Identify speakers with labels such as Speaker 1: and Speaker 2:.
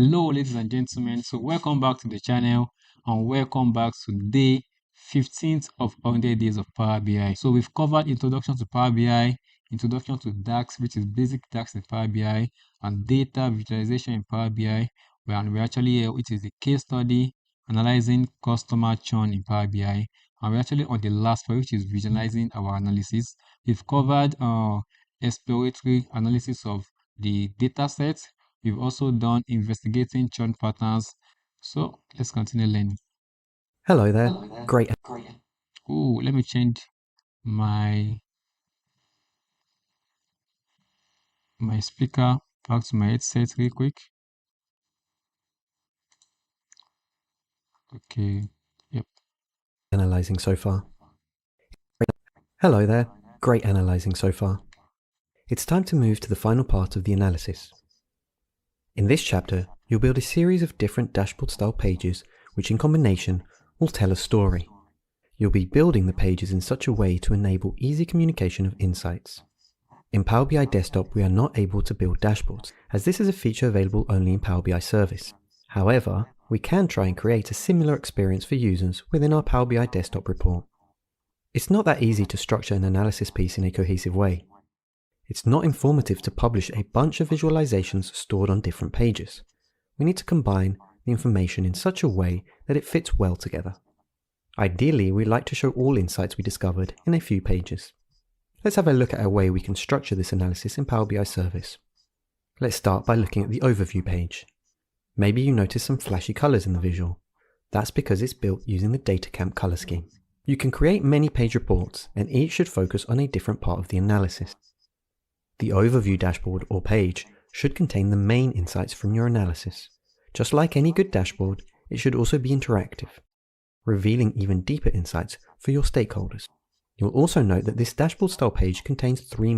Speaker 1: Hello, ladies and gentlemen. So, welcome back to the channel and welcome back to day 15th of 100 days of Power BI. So, we've covered introduction to Power BI, introduction to DAX, which is basic DAX in Power BI, and data visualization in Power BI. We're actually here, which is the case study analyzing customer churn in Power BI. And we're actually on the last part, which is visualizing our analysis. We've covered exploratory analysis of the data set. We've also done investigating churn patterns. So let's continue learning.
Speaker 2: Hello there. Great.
Speaker 1: Oh, let me change my speaker back to my headset real quick. Okay. Yep.
Speaker 2: Analyzing so far. Hello there. Great analyzing so far. It's time to move to the final part of the analysis. In this chapter, you'll build a series of different dashboard style pages which in combination will tell a story. You'll be building the pages in such a way to enable easy communication of insights. In Power BI Desktop, we are not able to build dashboards, as this is a feature available only in Power BI Service. However, we can try and create a similar experience for users within our Power BI Desktop report. It's not that easy to structure an analysis piece in a cohesive way. It's not informative to publish a bunch of visualizations stored on different pages. We need to combine the information in such a way that it fits well together. Ideally, we'd like to show all insights we discovered in a few pages. Let's have a look at a way we can structure this analysis in Power BI Service. Let's start by looking at the overview page. Maybe you notice some flashy colors in the visual. That's because it's built using the DataCamp color scheme. You can create many page reports, and each should focus on a different part of the analysis. The overview dashboard or page should contain the main insights from your analysis. Just like any good dashboard, it should also be interactive, revealing even deeper insights for your stakeholders. You'll also note that this dashboard style page contains three main